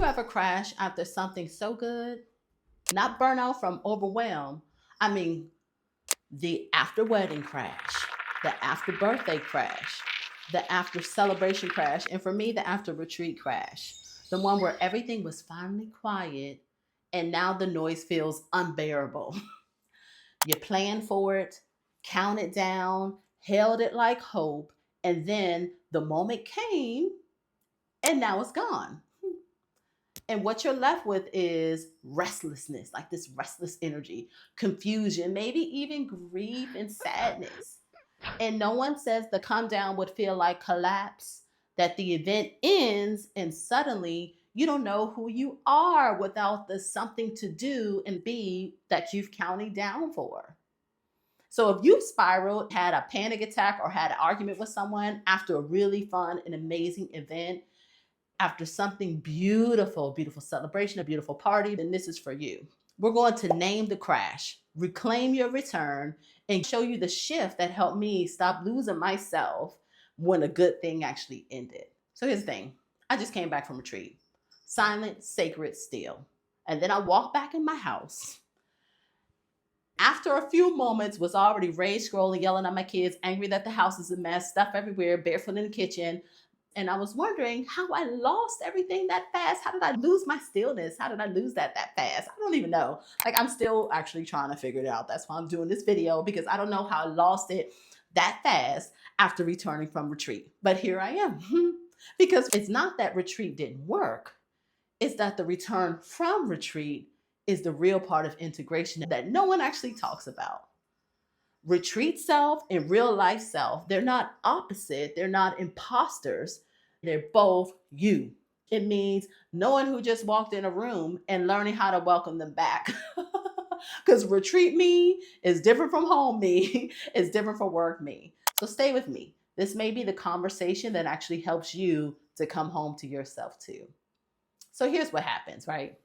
ever crash after something so good? Not burnout from overwhelm. I mean, the after wedding crash, the after birthday crash, the after celebration crash, and for me, the after retreat crash. The one where everything was finally quiet and now the noise feels unbearable. You planned for it, counted down, held it like hope, and then the moment came and now it's gone. And what you're left with is restlessness, like this restless energy, confusion, maybe even grief and sadness. And no one says the come down would feel like collapse, that the event ends and suddenly you don't know who you are without the something to do and be that you've counted down for. So if you've spiraled, had a panic attack, or had an argument with someone after a really fun and amazing event, after something beautiful, beautiful celebration, a beautiful party, then this is for you. We're going to name the crash, reclaim your return, and show you the shift that helped me stop losing myself when a good thing actually ended. So here's the thing. I just came back from retreat. Silent, sacred, still. And then I walked back in my house. After a few moments, was already rage scrolling, yelling at my kids, angry that the house is a mess, stuff everywhere, barefoot in the kitchen. And I was wondering how I lost everything that fast. How did I lose my stillness? How did I lose that fast? I don't even know. Like, I'm still actually trying to figure it out. That's why I'm doing this video, because I don't know how I lost it that fast after returning from retreat. But here I am. Because it's not that retreat didn't work. It's that the return from retreat is the real part of integration that no one actually talks about. Retreat self and real life self, they're not opposite, they're not imposters, they're both you. It means knowing who just walked in a room and learning how to welcome them back. Because retreat me is different from home me, is different from work me. So stay with me. This may be the conversation that actually helps you to come home to yourself too. So here's what happens, right?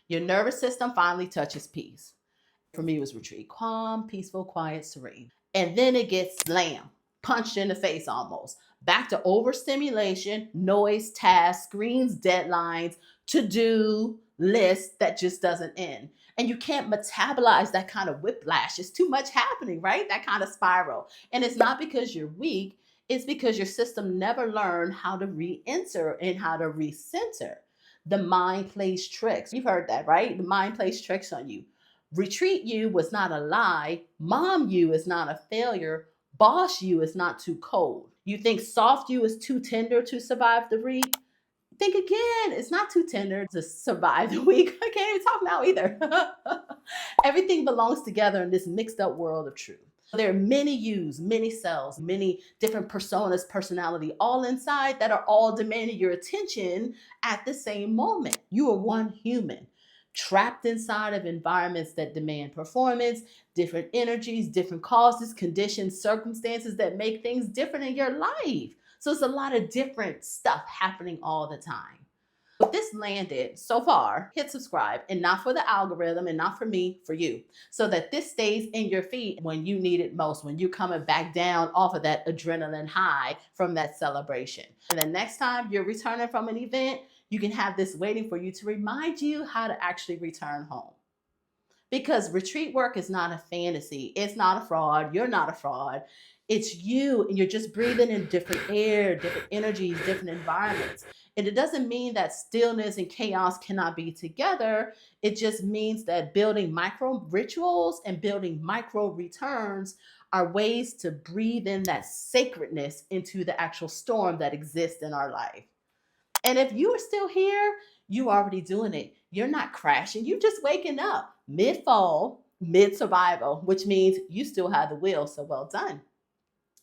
Your nervous system finally touches peace. For me, it was retreat. Calm, peaceful, quiet, serene. And then it gets slammed, punched in the face almost. Back to overstimulation, noise, tasks, screens, deadlines, to-do list that just doesn't end. And you can't metabolize that kind of whiplash. It's too much happening, right? That kind of spiral. And it's not because you're weak. It's because your system never learned how to re-enter and how to recenter. The mind plays tricks. You've heard that, right? The mind plays tricks on you. Retreat you was not a lie. Mom you is not a failure. Boss you is not too cold. You think soft you is too tender to survive the week? Think again. It's not too tender to survive the week. I can't even talk now either. Everything belongs together in this mixed up world of truth. There are many yous, many selves, many different personas, personality, all inside that are all demanding your attention at the same moment. You are one human, trapped inside of environments that demand performance, different energies, different causes, conditions, circumstances that make things different in your life. So it's a lot of different stuff happening all the time. If this landed so far, hit subscribe, and not for the algorithm and not for me, for you, so that this stays in your feed when you need it most, when you're coming back down off of that adrenaline high from that celebration. And the next time you're returning from an event, you can have this waiting for you to remind you how to actually return home. Because retreat work is not a fantasy. It's not a fraud. You're not a fraud. It's you, and you're just breathing in different air, different energies, different environments. And it doesn't mean that stillness and chaos cannot be together. It just means that building micro rituals and building micro returns are ways to breathe in that sacredness into the actual storm that exists in our life. And if you are still here, you already doing it. You're not crashing. You're just waking up mid-fall, mid-survival, which means you still have the will. So well done.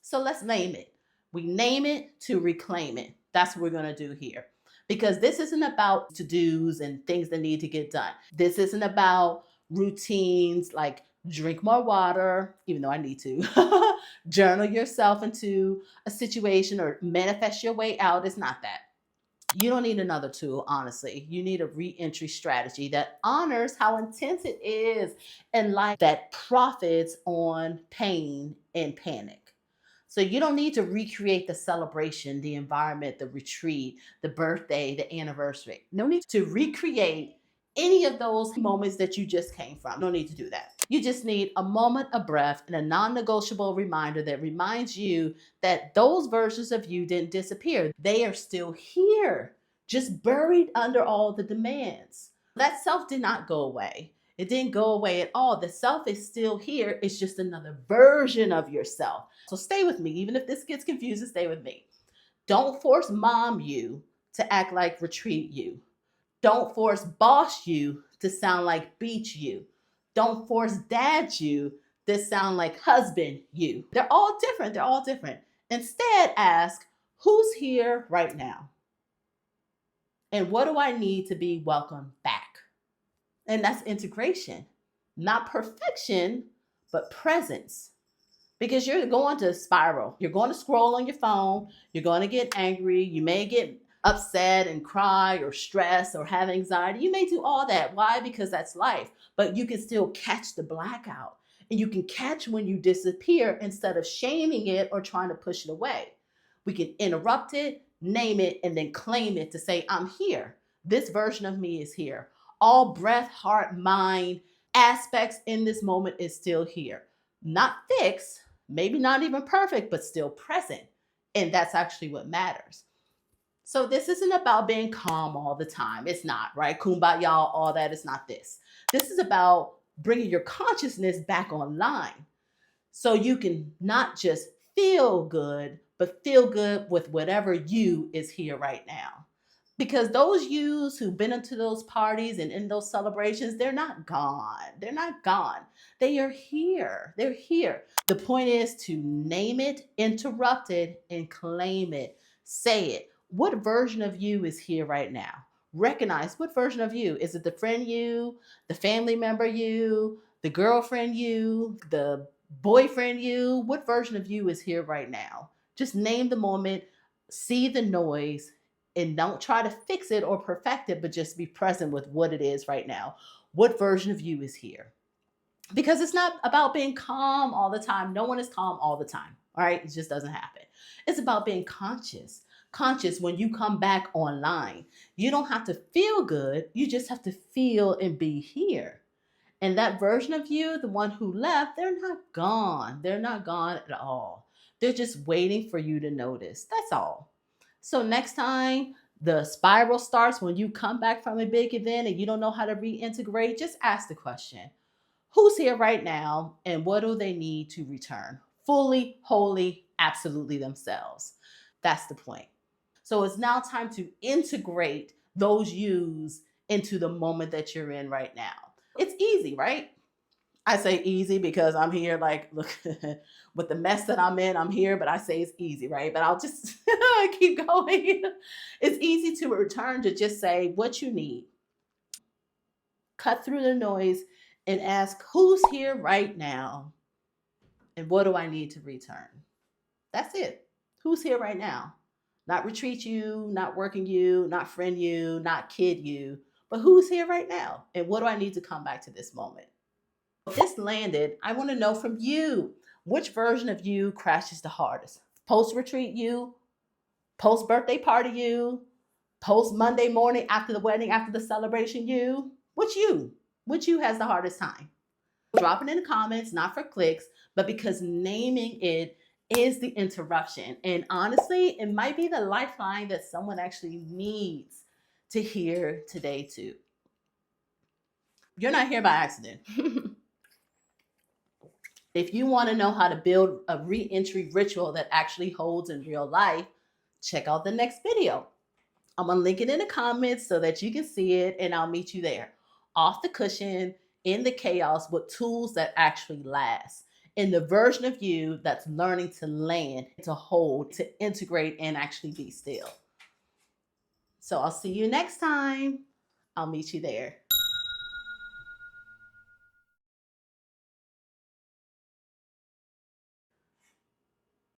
So let's name it. We name it to reclaim it. That's what we're going to do here. Because this isn't about to-dos and things that need to get done. This isn't about routines like drink more water, even though I need to. Journal yourself into a situation or manifest your way out. It's not that. You don't need another tool, honestly. You need a reentry strategy that honors how intense it is and life that profits on pain and panic. So you don't need to recreate the celebration, the environment, the retreat, the birthday, the anniversary. No need to recreate any of those moments that you just came from. No need to do that. You just need a moment of breath and a non negotiable reminder that reminds you that those versions of you didn't disappear. They are still here, just buried under all the demands. That self did not go away. It didn't go away at all. The self is still here. It's just another version of yourself. So stay with me. Even if this gets confusing, stay with me. Don't force mom you to act like retreat you. Don't force boss you to sound like beach you. Don't force dad you to sound like husband you. They're all different. They're all different. Instead, ask, who's here right now? And what do I need to be welcomed back? And that's integration, not perfection, but presence. Because you're going to spiral. You're going to scroll on your phone. You're going to get angry. You may get upset and cry or stress or have anxiety. You may do all that. Why? Because that's life. But you can still catch the blackout. And you can catch when you disappear instead of shaming it or trying to push it away. We can interrupt it, name it, and then claim it to say, I'm here. This version of me is here. All breath, heart, mind aspects in this moment is still here. Not fixed, maybe not even perfect, but still present. And that's actually what matters. So this isn't about being calm all the time. It's not, right? Kumbaya, all that is not this. This is about bringing your consciousness back online so you can not just feel good, but feel good with whatever you is here right now. Because those yous who've been into those parties and in those celebrations, they're not gone. They're not gone. They are here. They're here. The point is to name it, interrupt it, and claim it. Say it. What version of you is here right now? Recognize what version of you. Is it the friend you, the family member you, the girlfriend you, the boyfriend you? What version of you is here right now? Just name the moment, see the noise, and don't try to fix it or perfect it, but just be present with what it is right now. What version of you is here? Because it's not about being calm all the time. No one is calm all the time. All right. It just doesn't happen. It's about being conscious. Conscious when you come back online. You don't have to feel good. You just have to feel and be here. And that version of you, the one who left, they're not gone. They're not gone at all. They're just waiting for you to notice. That's all. So next time the spiral starts, when you come back from a big event and you don't know how to reintegrate, just ask the question, who's here right now and what do they need to return? Fully, wholly, absolutely themselves. That's the point. So it's now time to integrate those yous into the moment that you're in right now. It's easy, right? I say easy because I'm here, like, look, with the mess that I'm in, I'm here, but I say it's easy, right? But I'll just keep going. It's easy to return to just say what you need, cut through the noise, and ask who's here right now and what do I need to return? That's it. Who's here right now? Not retreat you, not working you, not friend you, not kid you, but who's here right now? And what do I need to come back to this moment? If this landed, I want to know from you, which version of you crashes the hardest? Post retreat you, post birthday party you, post Monday morning after the wedding, after the celebration you? Which you? Which you has the hardest time? Drop it in the comments, not for clicks, but because naming it is the interruption. And honestly, it might be the lifeline that someone actually needs to hear today too. You're not here by accident. If you want to know how to build a reentry ritual that actually holds in real life, check out the next video. I'm going to link it in the comments so that you can see it, and I'll meet you there. Off the cushion, in the chaos, with tools that actually last. In the version of you that's learning to land, to hold, to integrate, and actually be still. So I'll see you next time. I'll meet you there.